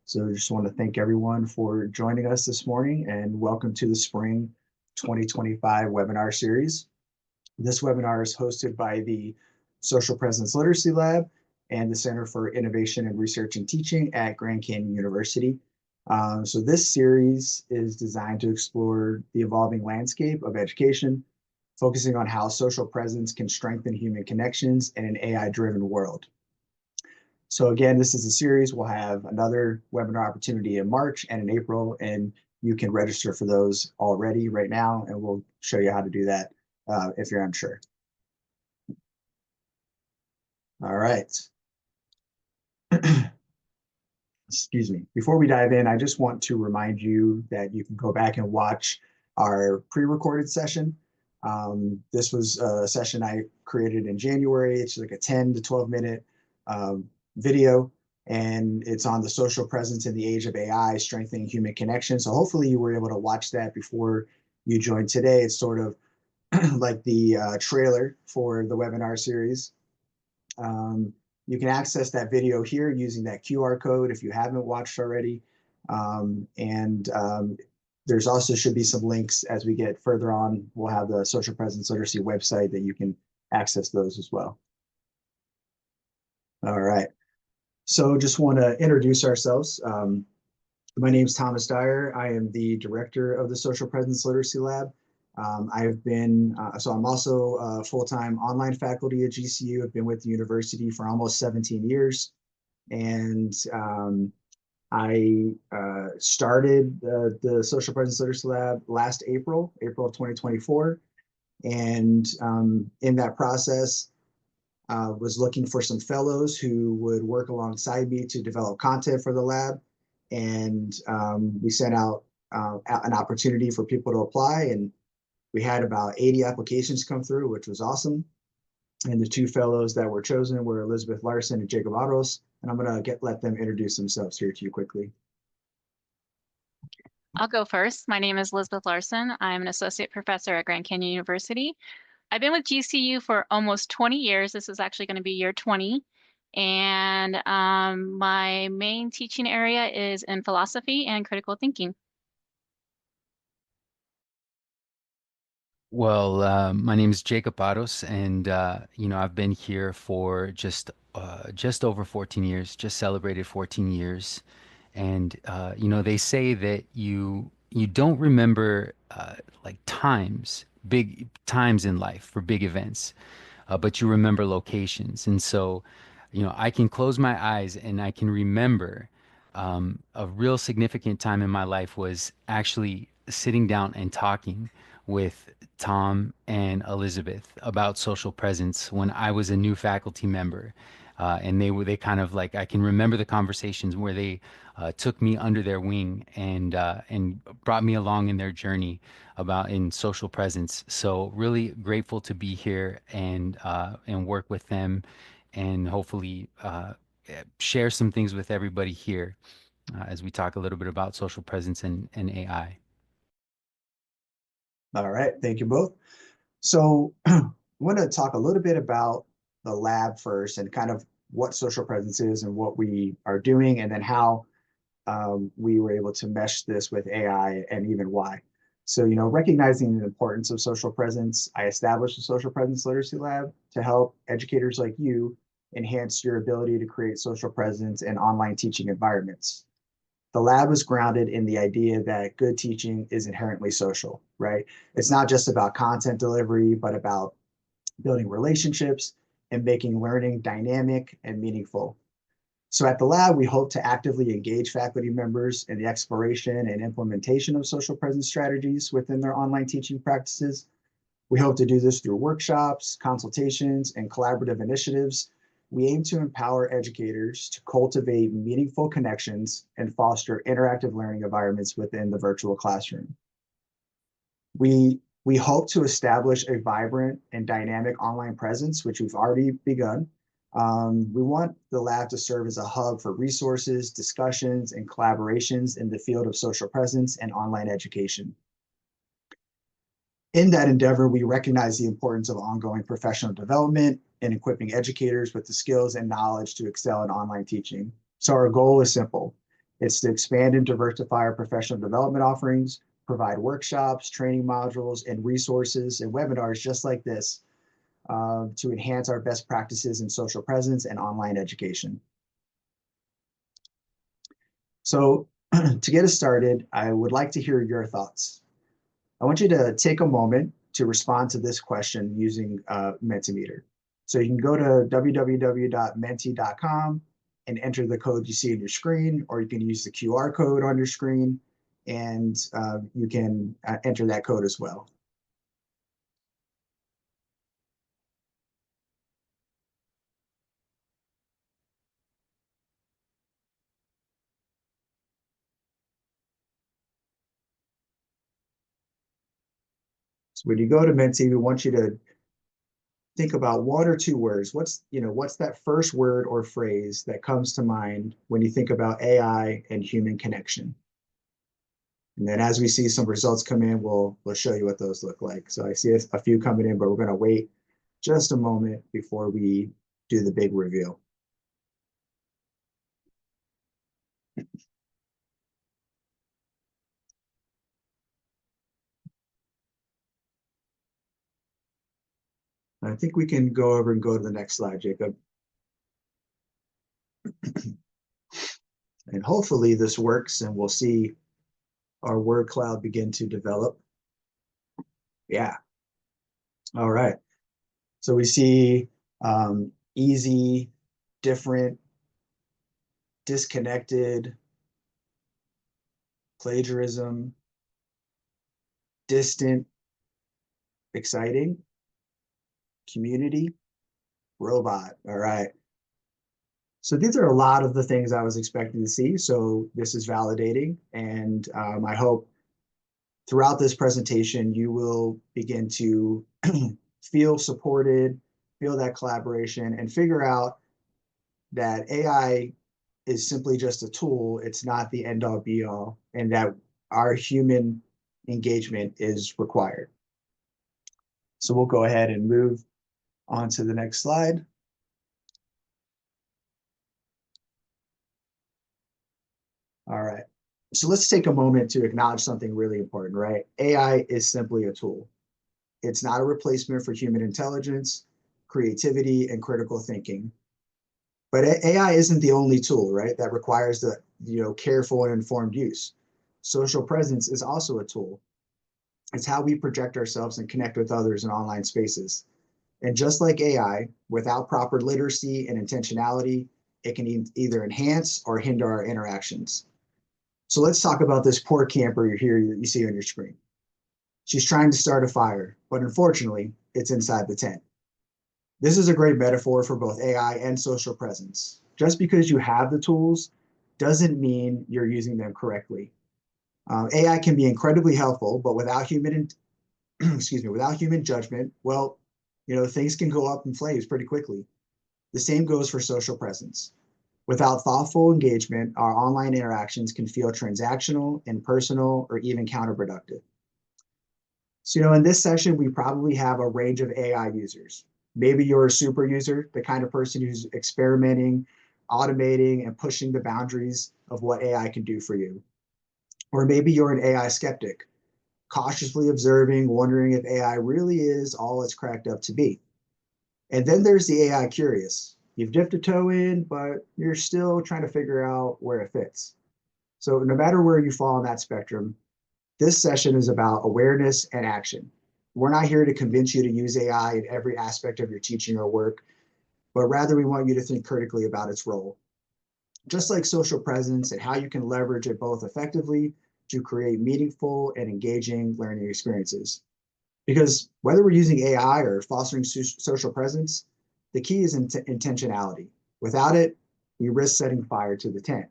So I just want to thank everyone for joining us this morning and welcome to the Spring 2025 webinar series. This webinar is hosted by the Social Presence Literacy Lab and the Center for Innovation and Research and Teaching at Grand Canyon University. So this series is designed to explore the evolving landscape of education, focusing on how social presence can strengthen human connections in an AI-driven world. So again, this is a series. We'll have another webinar opportunity in March and in April, and you can register for those already right now, and we'll show you how to do that if you're unsure. All right. Excuse me. Before we dive in, I just want to remind you that you can go back and watch our pre-recorded session. This was a session I created in January. It's like a 10 to 12 minute video, and it's on the social presence in the age of AI, strengthening human connection. So hopefully you were able to watch that before you joined today. It's sort of like the trailer for the webinar series. You can access that video here using that QR code if you haven't watched already. There's also should be some links as we get further on. We'll have the Social Presence Literacy website that you can access those as well. All right. So just want to introduce ourselves. My name is Thomas Dyer. I am the director of the Social Presence Literacy Lab. I've been, so I'm also a full-time online faculty at GCU. I've been with the university for almost 17 years. And I started the Social Presence Literacy Lab last April of 2024. And in that process, was looking for some fellows who would work alongside me to develop content for the lab. And we sent out an opportunity for people to apply, and we had about 80 applications come through, which was awesome. And the two fellows that were chosen were Elizabeth Larson and Jacob Aros. And I'm going to let them introduce themselves here to you quickly. I'll go first. My name is Elizabeth Larson. I'm an associate professor at Grand Canyon University. I've been with GCU for almost 20 years. This is actually going to be year 20. And my main teaching area is in philosophy and critical thinking. Well, my name is Jacob Aros, and I've been here for just over 14 years, just celebrated 14 years. And they say that you don't remember like big times in life for big events, but you remember locations. And so, I can close my eyes and I can remember a real significant time in my life was actually sitting down and talking with Tom and Elizabeth about social presence when I was a new faculty member. And they kind of like, I can remember the conversations where they took me under their wing and brought me along in their journey in social presence. So really grateful to be here and work with them and hopefully share some things with everybody here as we talk a little bit about social presence and AI. All right, thank you both. So I want to talk a little bit about the lab first and kind of what social presence is and what we are doing, and then how we were able to mesh this with AI and even why. So, recognizing the importance of social presence, I established a Social Presence Literacy Lab to help educators like you enhance your ability to create social presence in online teaching environments. The lab was grounded in the idea that good teaching is inherently social, right? It's not just about content delivery, but about building relationships and making learning dynamic and meaningful. So at the lab, we hope to actively engage faculty members in the exploration and implementation of social presence strategies within their online teaching practices. We hope to do this through workshops, consultations, and collaborative initiatives. We aim to empower educators to cultivate meaningful connections and foster interactive learning environments within the virtual classroom. We hope to establish a vibrant and dynamic online presence, which we've already begun. We want the lab to serve as a hub for resources, discussions, and collaborations in the field of social presence and online education. In that endeavor, we recognize the importance of ongoing professional development and equipping educators with the skills and knowledge to excel in online teaching. So our goal is simple: It's to expand and diversify our professional development offerings, provide workshops, training modules, and resources and webinars just like this to enhance our best practices in social presence and online education. So to get us started, I would like to hear your thoughts. I want you to take a moment to respond to this question using Mentimeter. So you can go to www.menti.com and enter the code you see on your screen, or you can use the QR code on your screen, and you can enter that code as well. So when you go to Menti, we want you to think about one or two words. What's that first word or phrase that comes to mind when you think about AI and human connection? And then as we see some results come in, we'll show you what those look like. So I see a few coming in, but we're going to wait just a moment before we do the big reveal. I think we can go over and go to the next slide, Jacob. And hopefully this works and we'll see our word cloud begin to develop. Yeah. All right. So we see easy, different, disconnected, plagiarism, distant, exciting, community, robot. All right. So these are a lot of the things I was expecting to see. So this is validating. And I hope throughout this presentation, you will begin to feel supported, feel that collaboration, and figure out that AI is simply just a tool. It's not the end all be all, and that our human engagement is required. So we'll go ahead and move on to the next slide. All right. So let's take a moment to acknowledge something really important, right? AI is simply a tool. It's not a replacement for human intelligence, creativity, and critical thinking. But AI isn't the only tool, right, that requires the careful and informed use. Social presence is also a tool. It's how we project ourselves and connect with others in online spaces. And just like AI, without proper literacy and intentionality, it can either enhance or hinder our interactions. So let's talk about this poor camper here that you see on your screen. She's trying to start a fire, but unfortunately, it's inside the tent. This is a great metaphor for both AI and social presence. Just because you have the tools doesn't mean you're using them correctly. AI can be incredibly helpful, but without human, without human judgment, well, things can go up in flames pretty quickly. The same goes for social presence. Without thoughtful engagement, our online interactions can feel transactional, impersonal, or even counterproductive. So, in this session, we probably have a range of AI users. Maybe you're a super user, the kind of person who's experimenting, automating, and pushing the boundaries of what AI can do for you. Or maybe you're an AI skeptic, cautiously observing, wondering if AI really is all it's cracked up to be. And then there's the AI curious. You've dipped a toe in, but you're still trying to figure out where it fits. So no matter where you fall on that spectrum, this session is about awareness and action. We're not here to convince you to use AI in every aspect of your teaching or work, but rather we want you to think critically about its role. Just like social presence and how you can leverage it both effectively to create meaningful and engaging learning experiences. Because whether we're using AI or fostering social presence, the key is intentionality. Without it, we risk setting fire to the tent.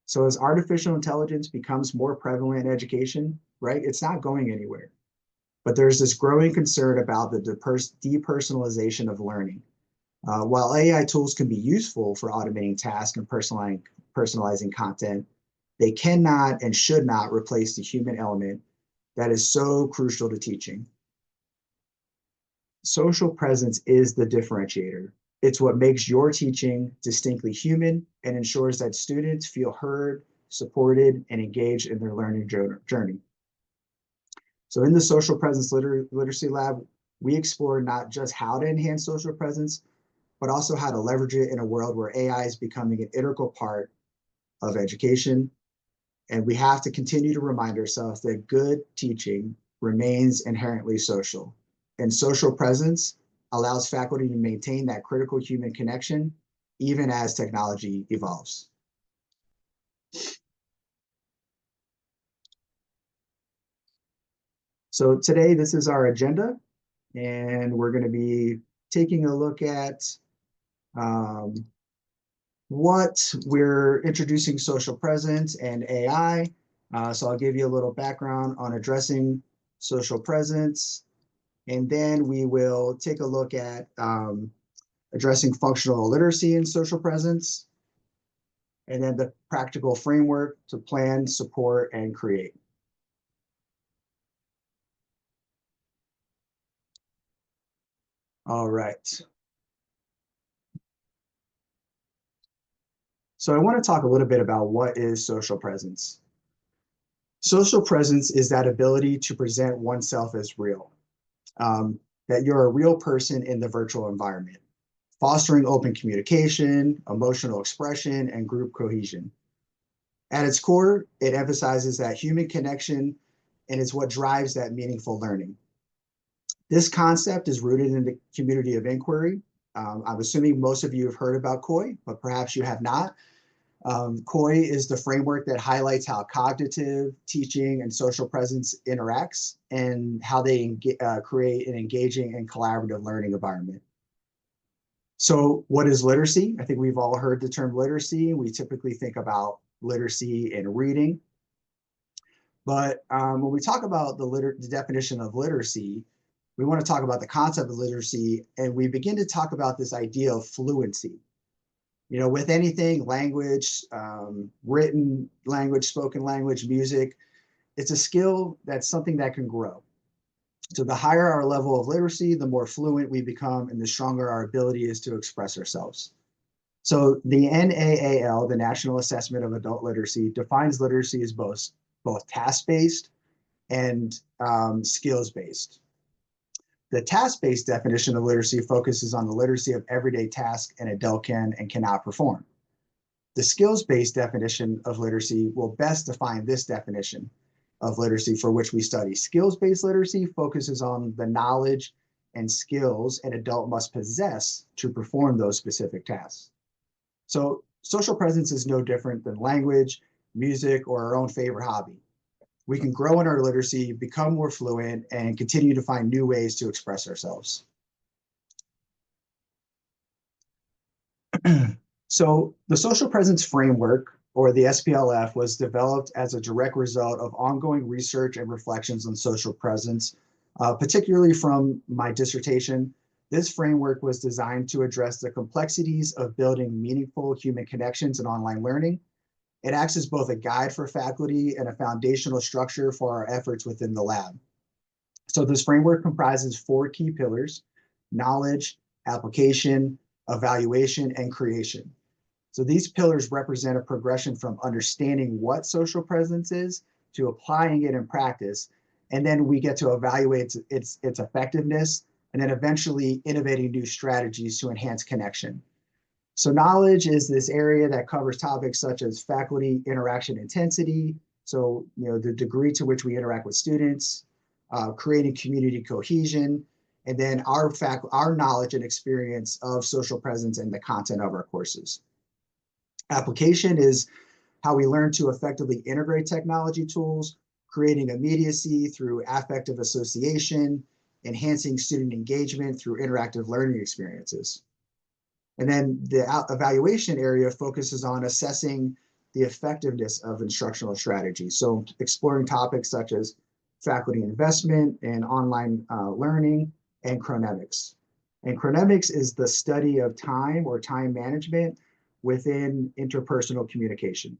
So as artificial intelligence becomes more prevalent in education, right, it's not going anywhere. But there's this growing concern about the depersonalization of learning. While AI tools can be useful for automating tasks and personalizing content, they cannot and should not replace the human element that is so crucial to teaching. Social presence is the differentiator. It's what makes your teaching distinctly human and ensures that students feel heard, supported, and engaged in their learning journey. So in the Social Presence Literacy Lab, we explore not just how to enhance social presence, but also how to leverage it in a world where AI is becoming an integral part of education. And we have to continue to remind ourselves that good teaching remains inherently social. And social presence allows faculty to maintain that critical human connection, even as technology evolves. So today, this is our agenda, and we're going to be taking a look at um, what we're introducing social presence and AI. So I'll give you a little background on addressing social presence, and then we will take a look at addressing functional literacy and social presence, and then the practical framework to plan, support, and create. All right. So I want to talk a little bit about what is social presence. Social presence is that ability to present oneself as real, that you're a real person in the virtual environment, fostering open communication, emotional expression, and group cohesion. At its core, it emphasizes that human connection and is what drives that meaningful learning. This concept is rooted in the community of inquiry. I'm assuming most of you have heard about COI, but perhaps you have not. COI is the framework that highlights how cognitive, teaching, and social presence interacts and how they create an engaging and collaborative learning environment. So what is literacy? I think we've all heard the term literacy. We typically think about literacy in reading. But when we talk about the definition of literacy, we want to talk about the concept of literacy, and we begin to talk about this idea of fluency. You know, with anything, language, written language, spoken language, music, it's a skill that's something that can grow. So the higher our level of literacy, the more fluent we become and the stronger our ability is to express ourselves. So the NAAL, the National Assessment of Adult Literacy, defines literacy as both task-based and skills-based. The task-based definition of literacy focuses on the literacy of everyday tasks an adult can and cannot perform. The skills-based definition of literacy will best define this definition of literacy for which we study. Skills-based literacy focuses on the knowledge and skills an adult must possess to perform those specific tasks. So social presence is no different than language, music, or our own favorite hobby. We can grow in our literacy, become more fluent, and continue to find new ways to express ourselves. So the social presence framework, or the SPLF, was developed as a direct result of ongoing research and reflections on social presence, particularly from my dissertation. This framework was designed to address the complexities of building meaningful human connections in online learning. It acts as both a guide for faculty and a foundational structure for our efforts within the lab. So this framework comprises 4 key pillars: knowledge, application, evaluation, and creation. So these pillars represent a progression from understanding what social presence is to applying it in practice. And then we get to evaluate its effectiveness, and then eventually innovating new strategies to enhance connection. So knowledge is this area that covers topics such as faculty interaction intensity, so the degree to which we interact with students, creating community cohesion, and then our knowledge and experience of social presence and the content of our courses. Application is how we learn to effectively integrate technology tools, creating immediacy through affective association, enhancing student engagement through interactive learning experiences. And then the evaluation area focuses on assessing the effectiveness of instructional strategies. So exploring topics such as faculty investment in online learning and chronemics. And chronemics is the study of time or time management within interpersonal communication.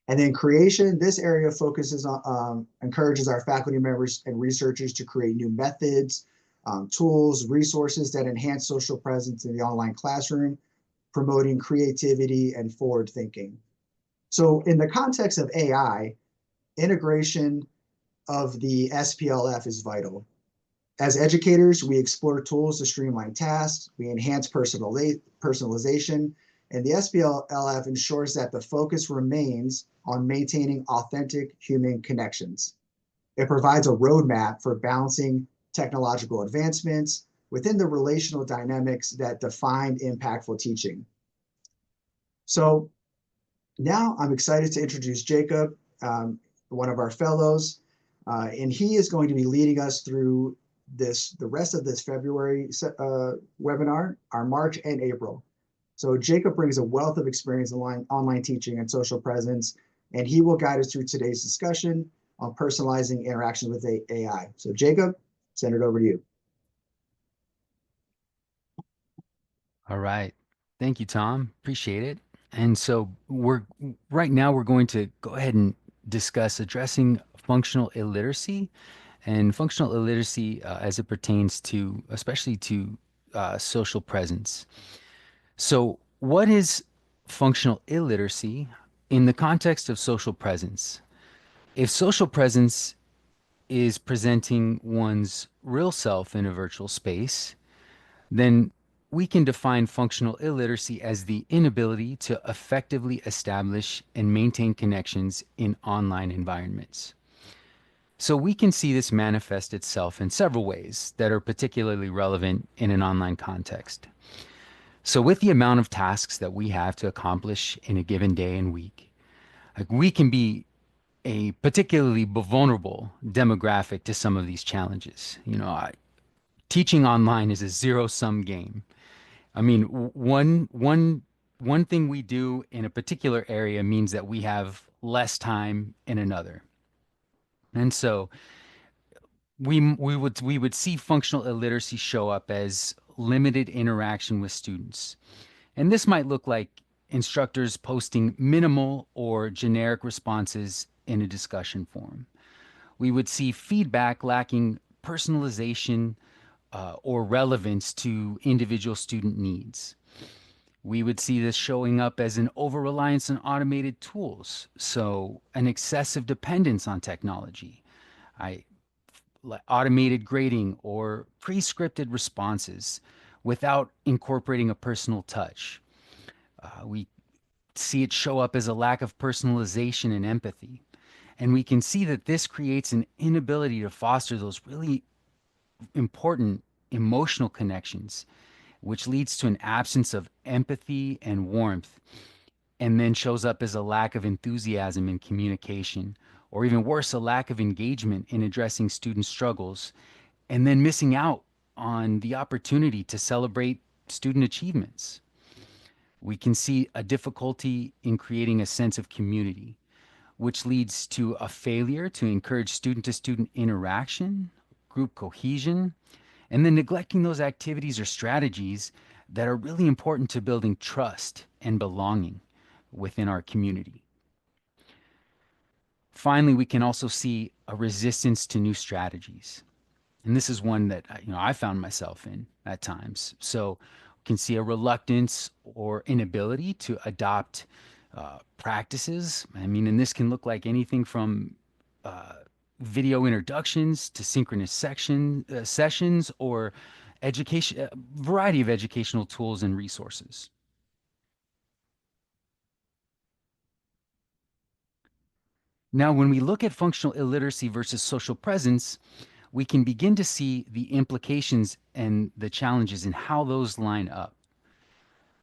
And then creation, this area focuses on, encourages our faculty members and researchers to create new methods, tools, resources that enhance social presence in the online classroom, promoting creativity and forward thinking. So in the context of AI, integration of the SPLF is vital. As educators, we explore tools to streamline tasks, we enhance personalization, and the SPLF ensures that the focus remains on maintaining authentic human connections. It provides a roadmap for balancing technological advancements within the relational dynamics that define impactful teaching. So now I'm excited to introduce Jacob, one of our fellows, and he is going to be leading us through the rest of this February webinar, our March and April. So Jacob brings a wealth of experience in online teaching and social presence, and he will guide us through today's discussion on personalizing interaction with AI. So Jacob, send it over to you. All right. Thank you, Tom. Appreciate it. And so right now we're going to go ahead and discuss addressing functional illiteracy and functional illiteracy as it pertains to, especially to social presence. So, what is functional illiteracy in the context of social presence? If social presence is presenting one's real self in a virtual space, then we can define functional illiteracy as the inability to effectively establish and maintain connections in online environments. So we can see this manifest itself in several ways that are particularly relevant in an online context. So with the amount of tasks that we have to accomplish in a given day and week, like we can be a particularly vulnerable demographic to some of these challenges. Teaching online is a zero-sum game. I mean, one thing we do in a particular area means that we have less time in another. And so we would see functional illiteracy show up as limited interaction with students. And this might look like instructors posting minimal or generic responses in a discussion forum. We would see feedback lacking personalization or relevance to individual student needs. We would see this showing up as an over reliance on automated tools, so an excessive dependence on technology. I Automated grading or pre-scripted responses without incorporating a personal touch. We see it show up as a lack of personalization and empathy. And we can see that this creates an inability to foster those really important emotional connections, which leads to an absence of empathy and warmth, and then shows up as a lack of enthusiasm in communication, or even worse, a lack of engagement in addressing student struggles, and then missing out on the opportunity to celebrate student achievements. We can see a difficulty in creating a sense of community, which leads to a failure to encourage student to student interaction, group cohesion, and then neglecting those activities or strategies that are really important to building trust and belonging within our community. Finally, we can also see a resistance to new strategies. And this is one that I found myself in at times. So we can see a reluctance or inability to adopt practices. I mean, and this can look like anything from video introductions to synchronous sessions or education, variety of educational tools and resources. Now, when we look at functional illiteracy versus social presence, we can begin to see the implications and the challenges and how those line up.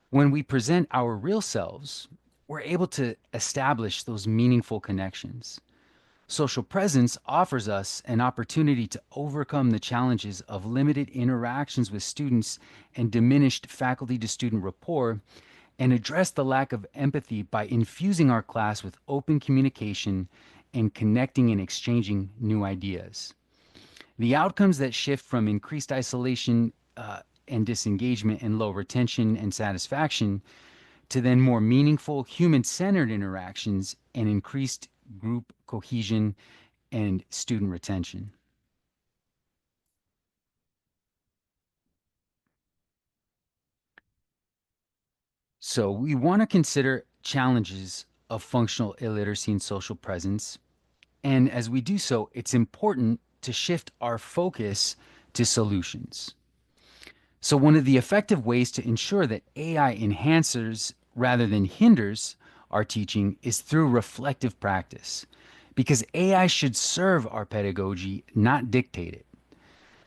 When we present our real selves, we're able to establish those meaningful connections. Social presence offers us an opportunity to overcome the challenges of limited interactions with students and diminished faculty to student rapport, and address the lack of empathy by infusing our class with open communication and connecting and exchanging new ideas. The outcomes that shift from increased isolation and disengagement and low retention and satisfaction to then more meaningful, human centered interactions and increased group cohesion and student retention. So, we want to consider challenges of functional illiteracy and social presence. And as we do so, it's important to shift our focus to solutions. So, one of the effective ways to ensure that AI enhances rather than hinders our teaching is through reflective practice, because AI should serve our pedagogy, not dictate it.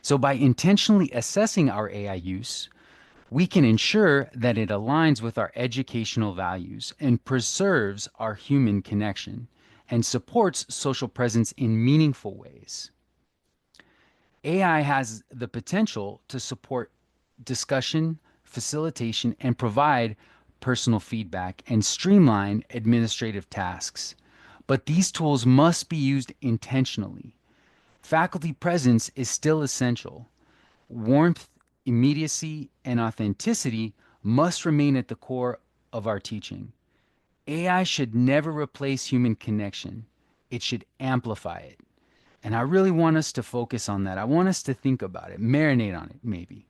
So, by intentionally assessing our AI use, we can ensure that it aligns with our educational values and preserves our human connection and supports social presence in meaningful ways. AI has the potential to support discussion, facilitation, and provide personal feedback and streamline administrative tasks. But these tools must be used intentionally. Faculty presence is still essential. Warmth, immediacy, and authenticity must remain at the core of our teaching. AI should never replace human connection, it should amplify it. And I really want us to focus on that. I want us to think about it, marinate on it, maybe.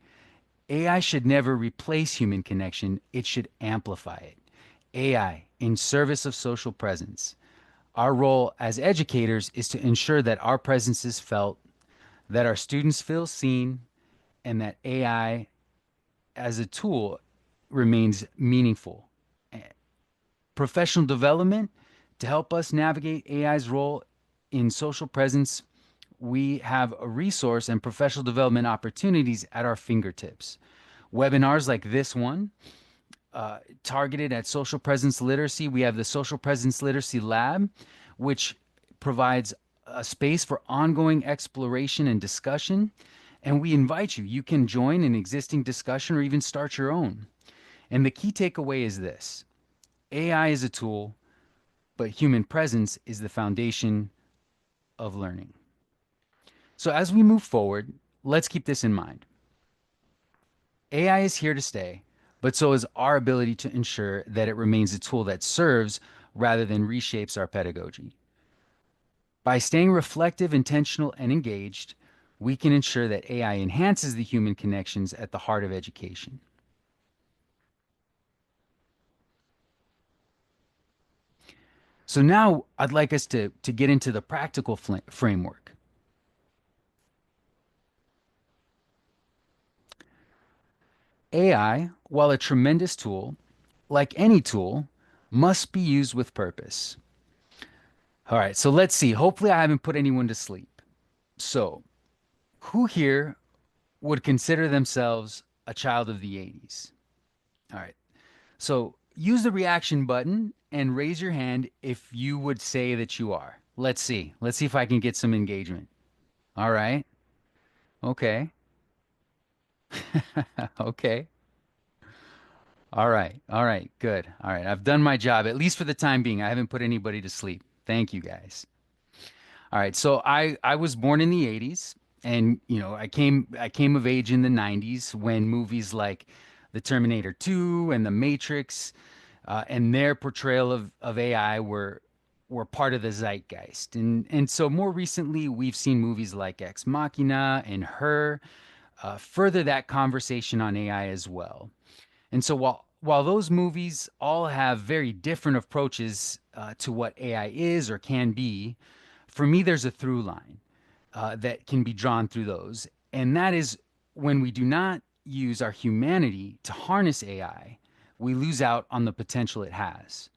AI should never replace human connection, it should amplify it. AI in service of social presence. Our role as educators is to ensure that our presence is felt, that our students feel seen, and that AI as a tool remains meaningful. Professional development to help us navigate AI's role in social presence. We have a resource and professional development opportunities at our fingertips. Webinars like this one, targeted at social presence literacy. We have the Social Presence Literacy Lab, which provides a space for ongoing exploration and discussion. And we invite you, you can join an existing discussion or even start your own. And the key takeaway is this: AI is a tool, but human presence is the foundation of learning. So as we move forward, let's keep this in mind. AI is here to stay, but so is our ability to ensure that it remains a tool that serves rather than reshapes our pedagogy. By staying reflective, intentional, and engaged, we can ensure that AI enhances the human connections at the heart of education. So now I'd like us to get into the practical framework. AI, while a tremendous tool, like any tool, must be used with purpose. All right, so let's see. Hopefully, I haven't put anyone to sleep. So, who here would consider themselves a child of the 80s? All right, so use the reaction button and raise your hand if you would say that you are. Let's see. Let's see if I can get some engagement. All right. Okay. Okay. All right. All right. Good. All right. I've done my job, at least for the time being. I haven't put anybody to sleep. Thank you, guys. All right. So I was born in the 80s, and I came of age in the 90s when movies like The Terminator 2 and The Matrix and their portrayal of AI were part of the zeitgeist. And so more recently we've seen movies like Ex Machina and Her further that conversation on AI as well. And so while those movies all have very different approaches to what AI is or can be, for me there's a through line that can be drawn through those, and that is when we do not use our humanity to harness AI, we lose out on the potential it has.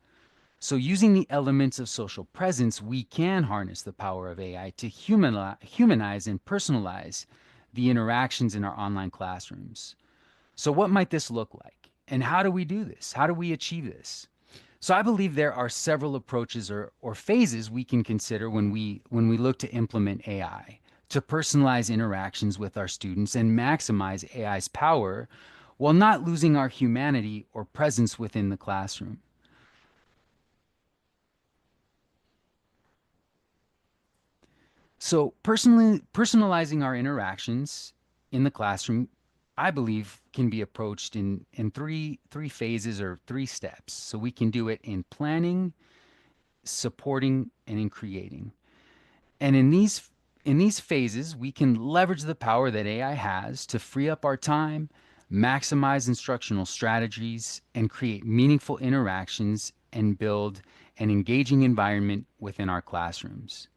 So, using the elements of social presence, we can harness the power of AI to humanize and personalize the interactions in our online classrooms. So, what might this look like? And how do we do this? How do we achieve this? So, I believe there are several approaches or phases we can consider when we look to implement AI to personalize interactions with our students and maximize AI's power while not losing our humanity or presence within the classroom. So, personalizing our interactions in the classroom, I believe, can be approached in three phases or three steps. So we can do it in planning, supporting, and in creating. And in these phases, we can leverage the power that AI has to free up our time, maximize instructional strategies, and create meaningful interactions and build an engaging environment within our classrooms.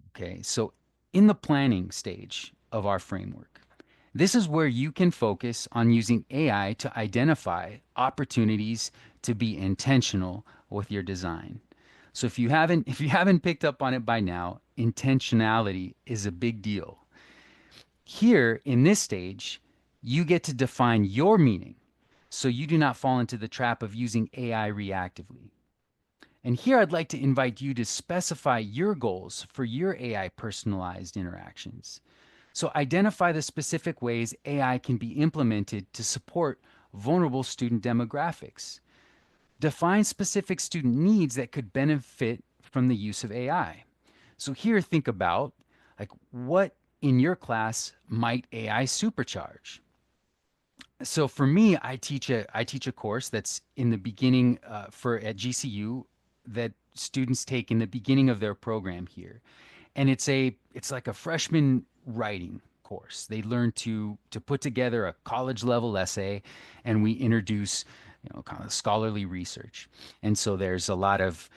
Okay, so in the planning stage of our framework, this is where you can focus on using AI to identify opportunities to be intentional with your design. So if you haven't picked up on it by now, intentionality is a big deal. Here in this stage, you get to define your meaning so you do not fall into the trap of using AI reactively. And here I'd like to invite you to specify your goals for your AI personalized interactions. So identify the specific ways AI can be implemented to support vulnerable student demographics. Define specific student needs that could benefit from the use of AI. So here think about like what in your class might AI supercharge? So for me, I teach a course that's in the beginning for at GCU that students take in the beginning of their program here, and it's like a freshman writing course. They learn to put together a college level essay, and we introduce kind of scholarly research. And so there's a lot of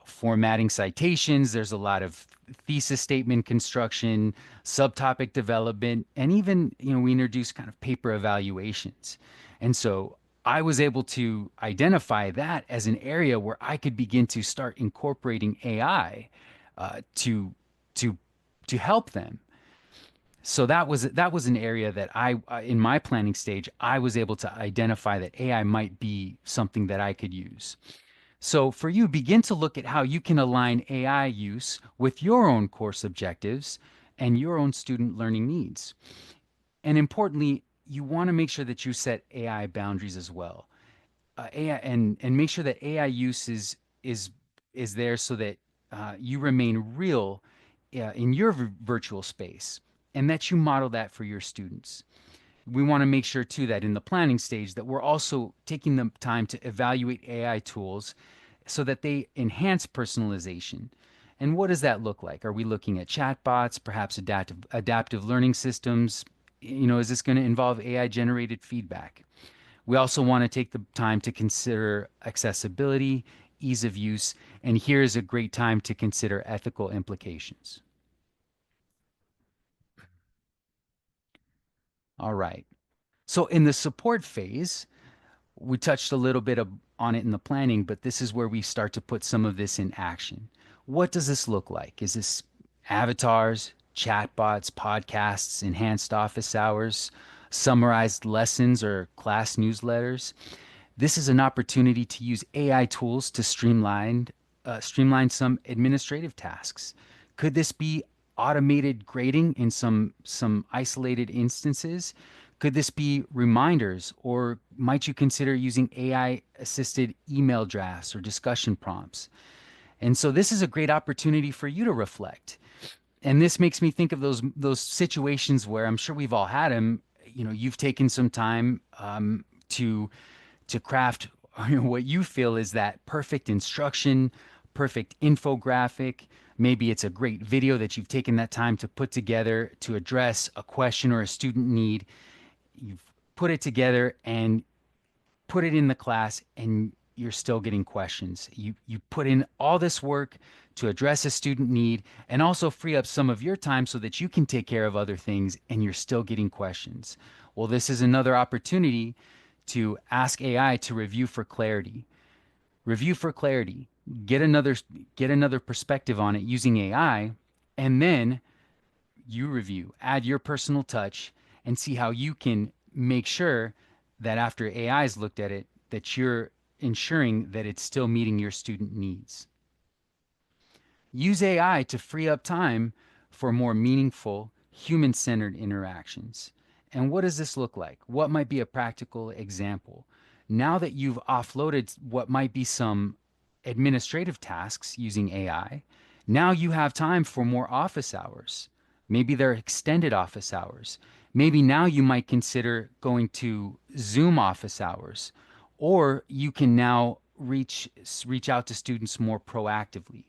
formatting citations, there's a lot of thesis statement construction, subtopic development, and even, we introduce kind of paper evaluations. And so I was able to identify that as an area where I could begin to start incorporating AI uh, to to to help them. So that was an area that in my planning stage, I was able to identify that AI might be something that I could use. So for you, begin to look at how you can align AI use with your own course objectives and your own student learning needs. And importantly, you want to make sure that you set AI boundaries as well. AI and make sure that AI use is is there so that you remain real in your virtual space and that you model that for your students. We want to make sure too that in the planning stage that we're also taking the time to evaluate AI tools so that they enhance personalization. And what does that look like? Are we looking at chatbots, perhaps adaptive learning systems? Is this going to involve AI generated feedback? We also want to take the time to consider accessibility, ease of use, and here is a great time to consider ethical implications. All right. So in the support phase, we touched a little bit on it in the planning, but this is where we start to put some of this in action. What does this look like? Is this avatars, chatbots, podcasts, enhanced office hours, summarized lessons, or class newsletters? This is an opportunity to use AI tools to streamline some administrative tasks. Could this be automated grading in some isolated instances? Could this be reminders, or might you consider using AI assisted email drafts or discussion prompts? And so this is a great opportunity for you to reflect. And this makes me think of those situations where I'm sure we've all had them. You've taken some time to craft what you feel is that perfect instruction, perfect infographic. Maybe it's a great video that you've taken that time to put together to address a question or a student need. You've put it together and put it in the class, and you're still getting questions. You put in all this work to address a student need and also free up some of your time so that you can take care of other things, and you're still getting questions. Well, this is another opportunity to ask AI to review for clarity. Review for clarity. Get another get another perspective on it using AI, and then you review, add your personal touch, and see how you can make sure that after AI's looked at it, that you're ensuring that it's still meeting your student needs. Use AI to free up time for more meaningful, human centered interactions. And what does this look like? What might be a practical example? Now that you've offloaded what might be some administrative tasks using AI, now you have time for more office hours. Maybe they're extended office hours. Maybe now you might consider going to Zoom office hours, or you can now reach out to students more proactively,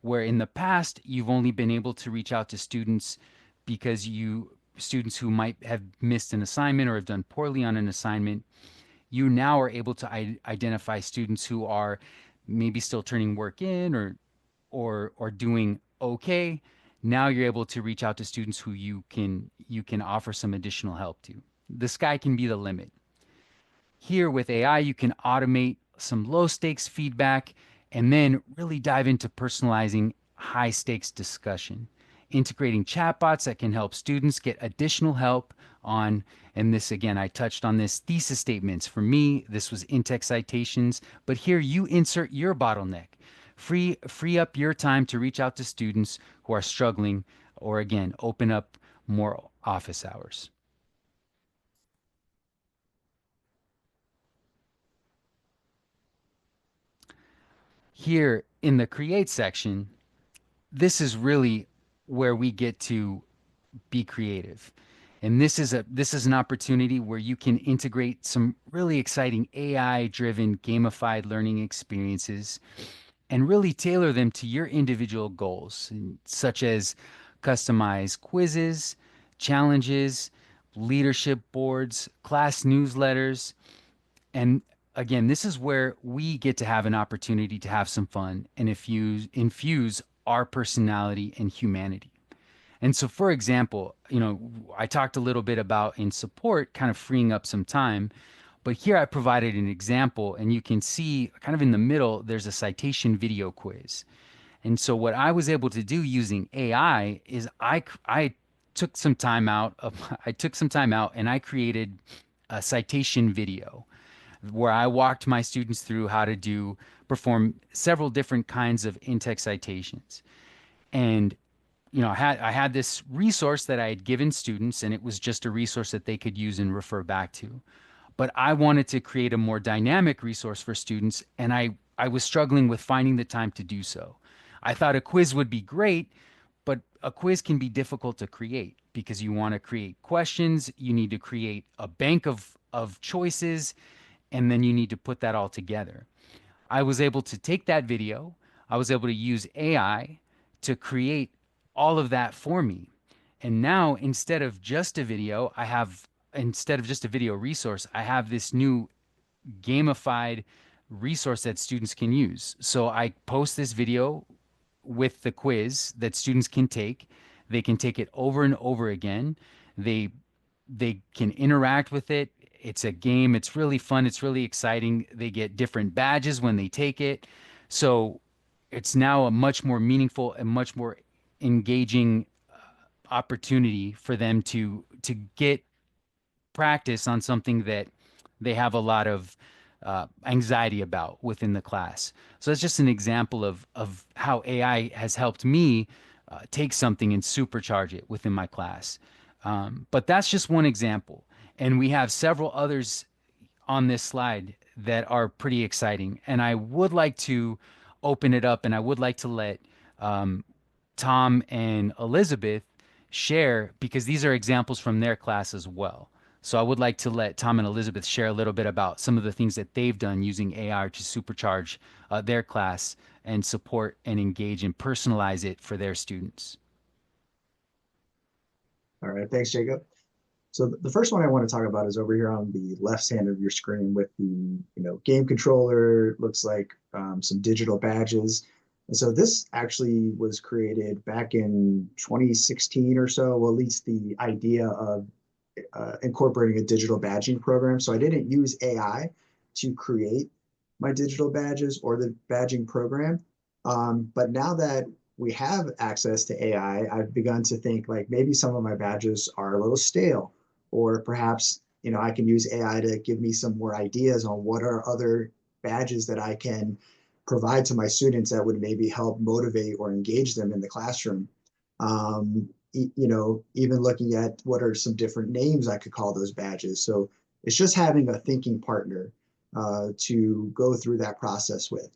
where in the past you've only been able to reach out to students because you students who might have missed an assignment or have done poorly on an assignment, you now are able to identify students who are maybe still turning work in or doing okay. Now you're able to reach out to students who you can offer some additional help to. The sky can be the limit. Here with AI, you can automate some low stakes feedback and then really dive into personalizing high stakes discussion, integrating chatbots that can help students get additional help on, and this again, I touched on this, thesis statements. For me, this was in-text citations, but here you insert your bottleneck. Free up your time to reach out to students who are struggling, or again, open up more office hours. Here in the create section, this is really where we get to be creative. And this is an opportunity where you can integrate some really exciting AI driven gamified learning experiences and really tailor them to your individual goals, such as customized quizzes, challenges, leadership boards, class newsletters, and again, this is where we get to have an opportunity to have some fun and infuse our personality and humanity. And so, for example, I talked a little bit about in support, kind of freeing up some time, but here I provided an example, and you can see kind of in the middle, there's a citation video quiz. And so, what I was able to do using AI is I took some time out of I took some time out and I created a citation video where I walked my students through how to perform several different kinds of in-text citations. And I had this resource that I had given students, and it was just a resource that they could use and refer back to. But I wanted to create a more dynamic resource for students, and I was struggling with finding the time to do so. I thought a quiz would be great, but a quiz can be difficult to create because you want to create questions, you need to create a bank of choices, and then you need to put that all together. I was able to take that video, I was able to use AI to create all of that for me. And now instead of just a video resource, I have this new gamified resource that students can use. So I post this video with the quiz that students can take. They can take it over and over again. They they can interact with it. It's a game. It's really fun. It's really exciting. They get different badges when they take it. So it's now a much more meaningful and much more engaging opportunity for them to get practice on something that they have a lot of anxiety about within the class. So that's just an example of how AI has helped me take something and supercharge it within my class. But that's just one example, and we have several others on this slide that are pretty exciting. And I would like to open it up, and I would like to let um, Tom and Elizabeth share because these are examples from their class as well. So I would like to let Tom and Elizabeth share a little bit about some of the things that they've done using AI to supercharge their class and support and engage and personalize it for their students. All right, thanks, Jacob. So the first one I want to talk about is over here on the left hand of your screen with the game controller. Looks like some digital badges. And so this actually was created back in 2016 or so. Well, at least the idea of incorporating a digital badging program. So I didn't use AI to create my digital badges or the badging program. But now that we have access to AI, I've begun to think like maybe some of my badges are a little stale, or perhaps I can use AI to give me some more ideas on what are other badges that I can provide to my students that would maybe help motivate or engage them in the classroom. Even looking at what are some different names I could call those badges. So it's just having a thinking partner to go through that process with.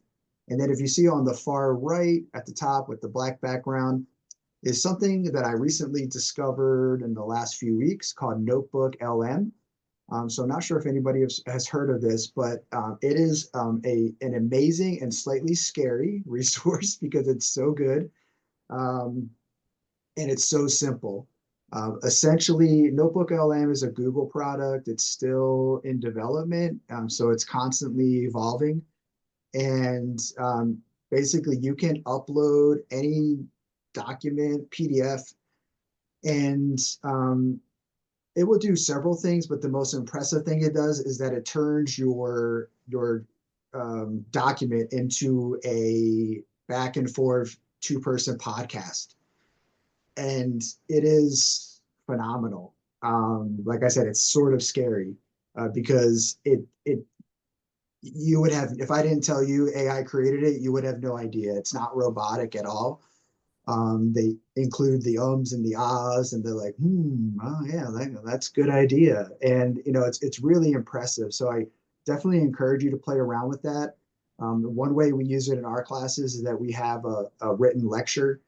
And then if you see on the far right at the top with the black background is something that I recently discovered in the last few weeks called Notebook LM. So I'm not sure if anybody has heard of this, but it is an amazing and slightly scary resource because it's so good. And it's so simple. Essentially, Notebook LM is a Google product. It's still in development, so it's constantly evolving. And basically, you can upload any document, PDF, and it will do several things. But the most impressive thing it does is that it turns your document into a back and forth two-person podcast, and it is phenomenal. Like I said, it's sort of scary because it you would have, if I didn't tell you AI created it, you would have no idea. It's not robotic at all. They include the ums and the ahs, and they're like, oh yeah, that's a good idea. And it's really impressive. So I definitely encourage you to play around with that. One way we use it in our classes is that we have a written lecture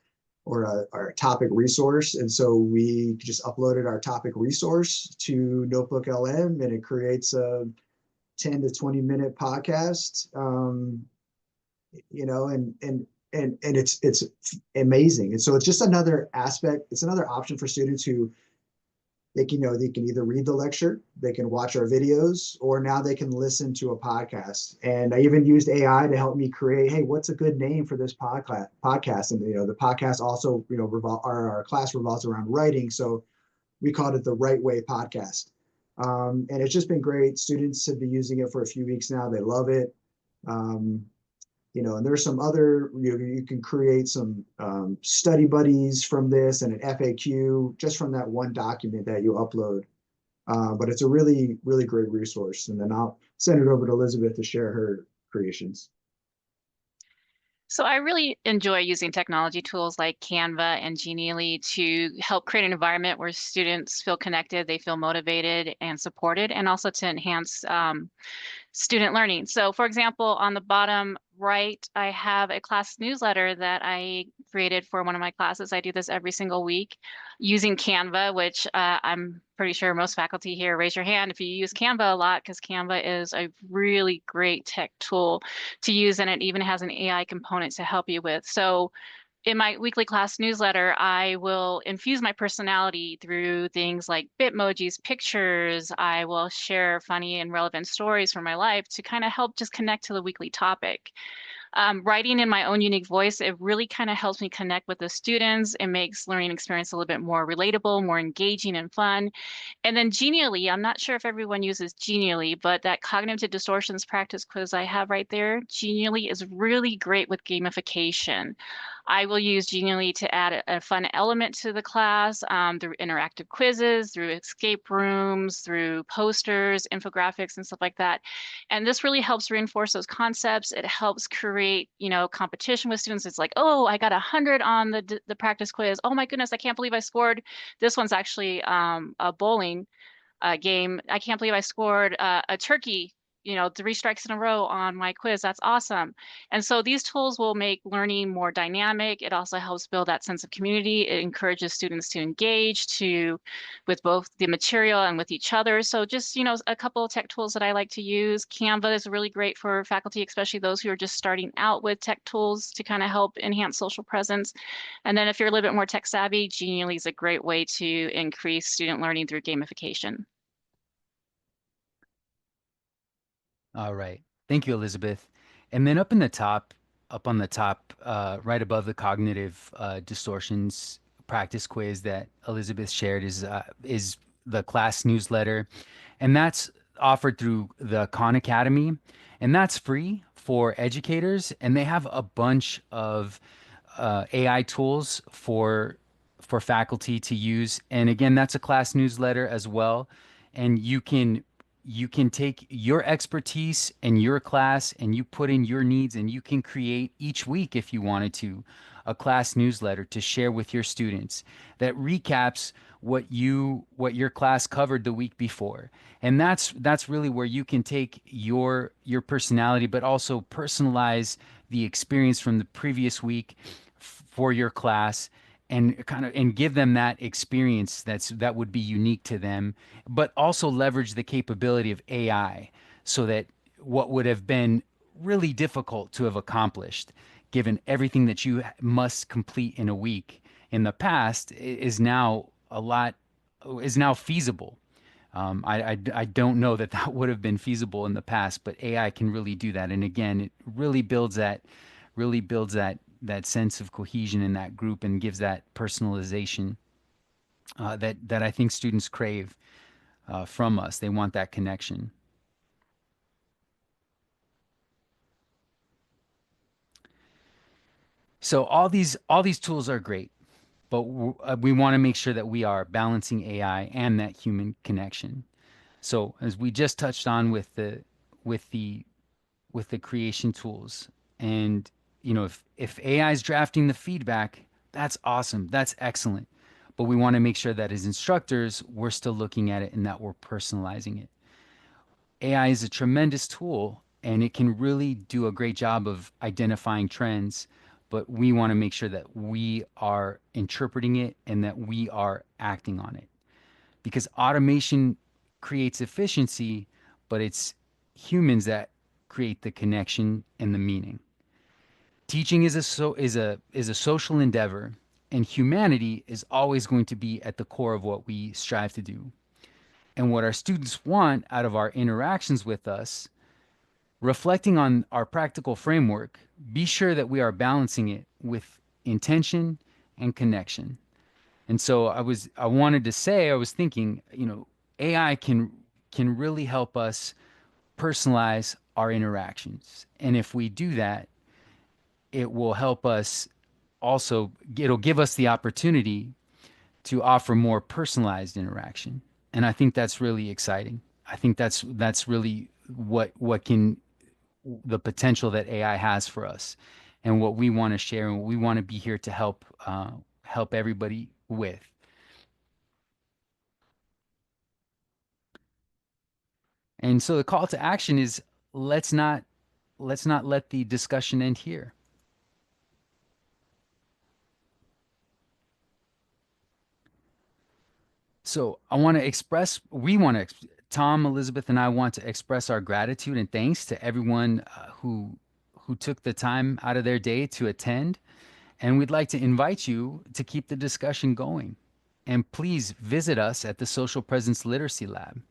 or a topic resource. And so we just uploaded our topic resource to Notebook LM, and it creates a 10 to 20-minute podcast. And it's amazing. And so it's just another aspect. It's another option for students who they can either read the lecture, they can watch our videos, or now they can listen to a podcast. And I even used AI to help me create, hey, what's a good name for this podcast? And the podcast also, our class revolves around writing. So we called it the Right Way Podcast. And it's just been great. Students have been using it for a few weeks now. They love it. Um, and there's some other, you can create some study buddies from this and an FAQ just from that one document that you upload. But it's a really, really great resource. And then I'll send it over to Elizabeth to share her creations. So I really enjoy using technology tools like Canva and Genially to help create an environment where students feel connected, they feel motivated and supported, and also to enhance student learning. So for example, on the bottom right, I have a class newsletter that I created for one of my classes. I do this every single week using Canva, which I'm pretty sure most faculty here, raise your hand if you use Canva a lot, because Canva is a really great tech tool to use, and it even has an AI component to help you with. So in my weekly class newsletter, I will infuse my personality through things like Bitmojis, pictures. I will share funny and relevant stories from my life to kind of help just connect to the weekly topic. Writing in my own unique voice, it really kind of helps me connect with the students. It makes learning experience a little bit more relatable, more engaging and fun. And then Genially, I'm not sure if everyone uses Genially, but that cognitive distortions practice quiz I have right there, Genially is really great with gamification. I will use Genially to add a fun element to the class through interactive quizzes, through escape rooms, through posters, infographics, and stuff like that. And this really helps reinforce those concepts. It helps create, competition with students. It's like, oh, I got 100 on the practice quiz. Oh my goodness, I can't believe I scored. This one's actually a bowling game. I can't believe I scored a turkey, 3 strikes in a row on my quiz. That's awesome. And so these tools will make learning more dynamic. It also helps build that sense of community. It encourages students to engage with both the material and with each other. So just, a couple of tech tools that I like to use. Canva is really great for faculty, especially those who are just starting out with tech tools to kind of help enhance social presence. And then if you're a little bit more tech savvy, Genially is a great way to increase student learning through gamification. All right. Thank you, Elizabeth. And then up on the top, right above the cognitive distortions practice quiz that Elizabeth shared is the class newsletter, and that's offered through the Khan Academy, and that's free for educators, and they have a bunch of AI tools for faculty to use. And again, that's a class newsletter as well, and you can take your expertise and your class and you put in your needs and you can create each week if you wanted to a class newsletter to share with your students that recaps what your class covered the week before. And that's really where you can take your personality but also personalize the experience from the previous week for your class and give them that experience that would be unique to them, but also leverage the capability of AI so that what would have been really difficult to have accomplished, given everything that you must complete in a week in the past, is now a lot is now feasible. I don't know that that would have been feasible in the past, but AI can really do that. And again, it really builds that sense of cohesion in that group and gives that personalization that I think students crave from us. They want that connection. So all these tools are great, but we want to make sure that we are balancing AI and that human connection. So as we just touched on with the with the creation tools, and if AI is drafting the feedback, that's awesome, that's excellent. But we want to make sure that as instructors, we're still looking at it and that we're personalizing it. AI is a tremendous tool and it can really do a great job of identifying trends, but we want to make sure that we are interpreting it and that we are acting on it. Because automation creates efficiency, but it's humans that create the connection and the meaning. Teaching is a social endeavor, and humanity is always going to be at the core of what we strive to do. And what our students want out of our interactions with us, reflecting on our practical framework, be sure that we are balancing it with intention and connection. And so I wanted to say, I was thinking, AI can really help us personalize our interactions. And if we do that, it will help us also, it'll give us the opportunity to offer more personalized interaction. And I think that's really exciting. I think that's really what can the potential that AI has for us and what we want to share and what we want to be here to help everybody with. And so the call to action is let's not let's not let the discussion end here. So we want to, Tom, Elizabeth, and I want to express our gratitude and thanks to everyone who took the time out of their day to attend. And we'd like to invite you to keep the discussion going. And please visit us at the Social Presence Literacy Lab.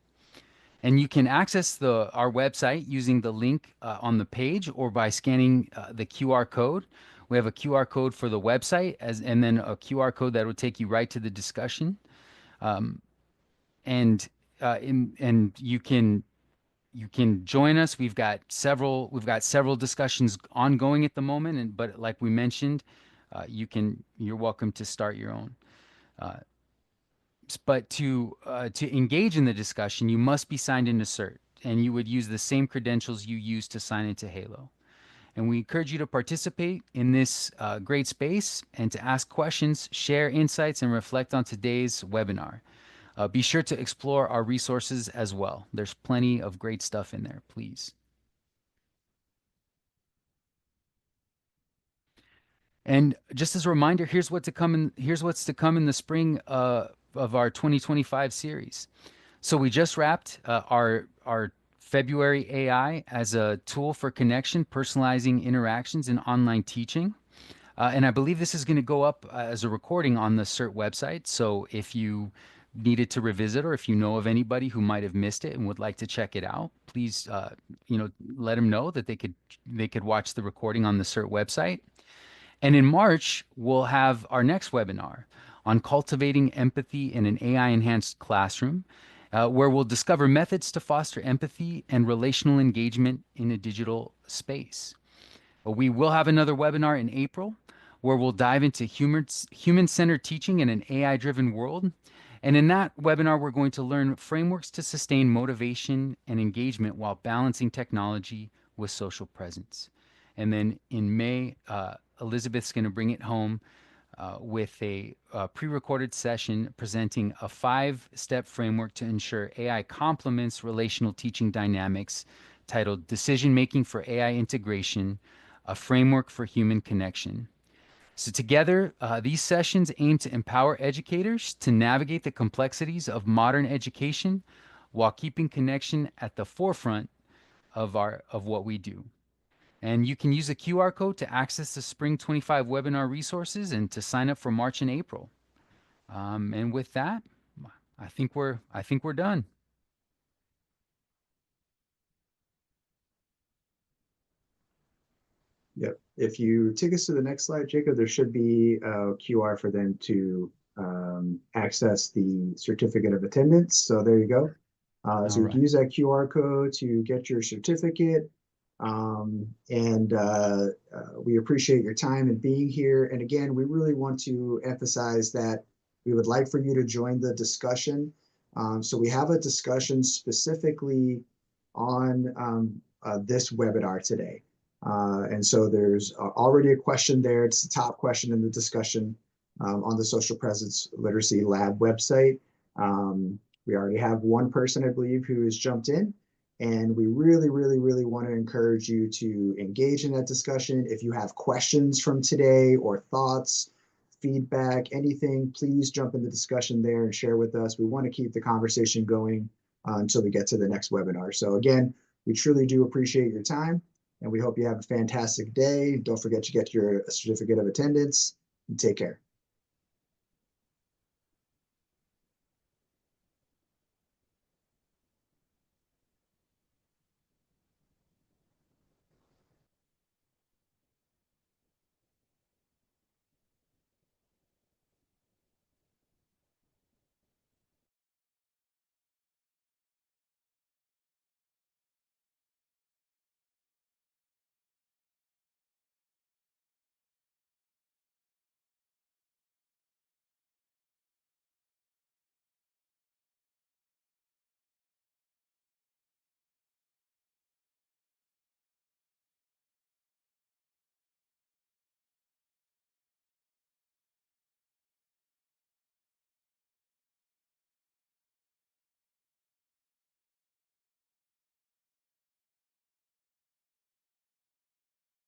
And you can access our website using the link on the page or by scanning the QR code. We have a QR code for the website and then a QR code that will take you right to the discussion. Um, and and you can join us. We've got several discussions ongoing at the moment, but like we mentioned, you're welcome to start your own. Uh, but to engage in the discussion, you must be signed into CERT, and you would use the same credentials you use to sign into Halo. And we encourage you to participate in this great space and to ask questions, share insights, and reflect on today's webinar. Be sure to explore our resources as well. There's plenty of great stuff in there, please. And just as a reminder, here's what's to come in the spring of our 2025 series. So we just wrapped our February AI as a tool for connection, personalizing interactions in online teaching. And I believe this is going to go up as a recording on the CERT website. So if you needed to revisit or if you know of anybody who might have missed it and would like to check it out, please let them know that they could watch the recording on the CERT website. And in March, we'll have our next webinar on cultivating empathy in an AI-enhanced classroom, where we'll discover methods to foster empathy and relational engagement in a digital space. We will have another webinar in April where we'll dive into human-centered teaching in an AI-driven world. And in that webinar, we're going to learn frameworks to sustain motivation and engagement while balancing technology with social presence. And then in May, Elizabeth's going to bring it home with a pre-recorded session presenting a 5-step framework to ensure AI complements relational teaching dynamics titled Decision Making for AI Integration, a Framework for Human Connection. So together, these sessions aim to empower educators to navigate the complexities of modern education while keeping connection at the forefront of what we do. And you can use a QR code to access the Spring 25 webinar resources and to sign up for March and April. And with that, I think we're done. Yep. If you take us to the next slide, Jacob, there should be a QR for them to access the certificate of attendance. So there you go. All So you can right. use that QR code to get your certificate. We appreciate your time and being here. And again, we really want to emphasize that we would like for you to join the discussion. So we have a discussion specifically on this webinar today. And so there's already a question there. It's the top question in the discussion on the Social Presence Literacy Lab website. We already have one person, I believe, who has jumped in. And we really, really, really want to encourage you to engage in that discussion. If you have questions from today or thoughts, feedback, anything, please jump in the discussion there and share with us. We want to keep the conversation going until we get to the next webinar. So again, we truly do appreciate your time. And we hope you have a fantastic day. Don't forget to get your certificate of attendance and take care.